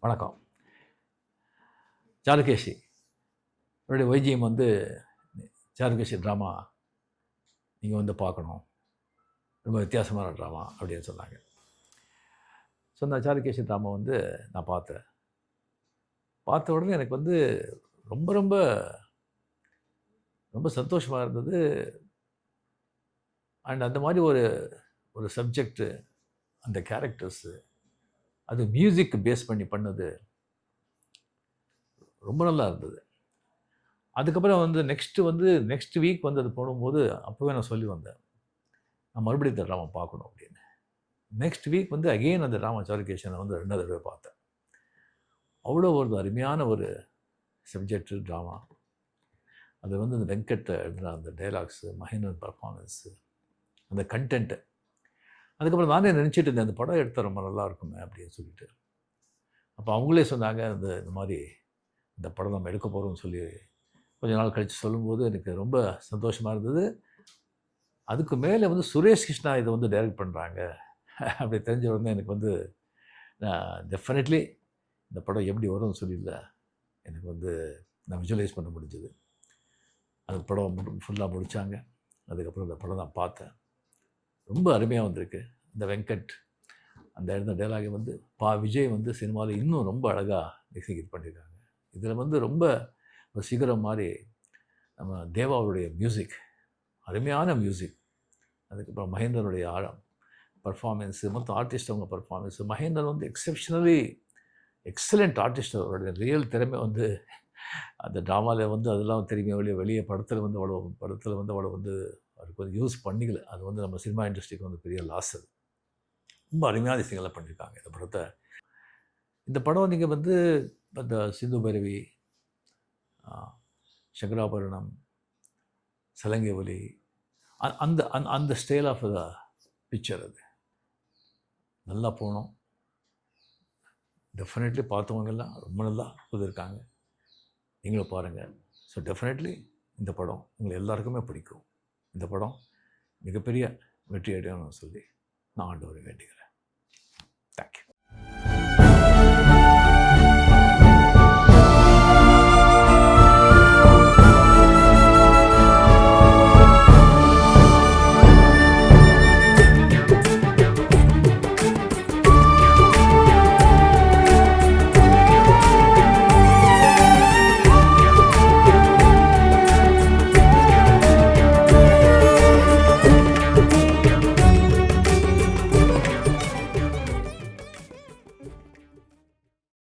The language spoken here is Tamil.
வணக்கம். சாருகேசி என்னுடைய வைஜிஎம் வந்து சாருகேசி ட்ராமா நீங்கள் வந்து பார்க்கணும், ரொம்ப வித்தியாசமான ட்ராமா அப்படின்னு சொன்னாங்க. ஸோ அந்த சாருகேசி ட்ராமா வந்து நான் பார்த்த உடனே எனக்கு வந்து ரொம்ப ரொம்ப ரொம்ப சந்தோஷமாக இருந்தது. அண்ட் அந்த மாதிரி ஒரு சப்ஜெக்டு, அந்த கேரக்டர்ஸு, அது மியூசிக் பேஸ் பண்ணி பண்ணது ரொம்ப நல்லா இருந்தது. அதுக்கப்புறம் வந்து நெக்ஸ்ட் வீக் வந்து அது போடும்போது அப்போவே நான் சொல்லி வந்தேன், நான் மறுபடியும் இந்த ட்ராமா பார்க்கணும் அப்படின்னு. நெக்ஸ்ட் வீக் வந்து அகெயின் அந்த ட்ராமா சாருகேசியை வந்து 2வது தடவை பார்த்தேன். அவ்வளோ ஒரு அருமையான ஒரு சப்ஜெக்டு ட்ராமா. அது வந்து அந்த வெங்கட் எழுதின அந்த டைலாக்ஸு, மகேந்திரன் பர்ஃபார்மன்ஸு, அந்த கண்டென்ட்டு. அதுக்கப்புறம் நானே நினச்சிட்டு இருந்தேன், அந்த படம் எடுத்தால் ரொம்ப நல்லா இருக்குமே அப்படின்னு சொல்லிட்டு. அப்போ அவங்களே சொன்னாங்க, இந்த மாதிரி இந்த படம் நம்ம எடுக்க போகிறோம்னு சொல்லி கொஞ்ச நாள் கழித்து சொல்லும்போது எனக்கு ரொம்ப சந்தோஷமாக இருந்தது. அதுக்கு மேலே வந்து சுரேஷ் கிருஷ்ணா இதை வந்து டைரக்ட் பண்ணுறாங்க அப்படி தெரிஞ்ச உடனே எனக்கு வந்து டெஃபினெட்லி இந்த படம் எப்படி வரும்னு சொல்லியில்ல எனக்கு வந்து நான் விஜுவலைஸ் பண்ண முடிஞ்சது. அந்த படம் ஃபுல்லாக முடித்தாங்க. அதுக்கப்புறம் இந்த படம் நான் பார்த்தேன். ரொம்ப அருமையாக வந்திருக்கு. இந்த வெங்கட் அந்த எழுந்த டைலாகை வந்து விஜய் வந்து சினிமாவில் இன்னும் ரொம்ப அழகாக எக்ஸிக்யூட் பண்ணியிருக்காங்க. இதில் வந்து ரொம்ப ஒரு சிகரம் மாதிரி நம்ம தேவாவுடைய மியூசிக், அருமையான மியூசிக். அதுக்கப்புறம் மகேந்திரனுடைய பர்ஃபார்மன்ஸு, மொத்தம் ஆர்டிஸ்ட் அவங்க பர்ஃபார்மன்ஸு. மகேந்திரன் வந்து எக்ஸப்ஷனலி எக்ஸலண்ட் ஆர்டிஸ்ட். அவருடைய ரியல் திறமை வந்து அந்த ட்ராமாவில் வந்து அதெல்லாம் தெரியுமே வெளியே படத்தில் வந்து அவ்வளோ வந்து அவருக்கு வந்து யூஸ் பண்ணிக்கல. அது வந்து நம்ம சினிமா இண்டஸ்ட்ரிக்கு வந்து பெரிய லாஸ். அது ரொம்ப அருமையான விஷயங்கள்லாம் பண்ணியிருக்காங்க இந்த படத்தை. இந்த படம் நீங்கள் வந்து அந்த சிந்து பைரவி, சங்கராபரணம், சலங்கை ஒலி, அந்த அந்த ஸ்டைல் ஆஃப் த பிக்சர் அது நல்லா போகணும். டெஃபினெட்லி பார்த்தவங்கெல்லாம் ரொம்ப நல்லா இருக்காங்க. நீங்களும் பாருங்கள். ஸோ டெஃபினெட்லி இந்த படம் உங்களை எல்லாருக்குமே பிடிக்கும். இந்த படம் மிகப்பெரிய வெற்றி அடையணும்னு சொல்லி நான் ஆண்டவரை வேண்டிக்கிறேன்.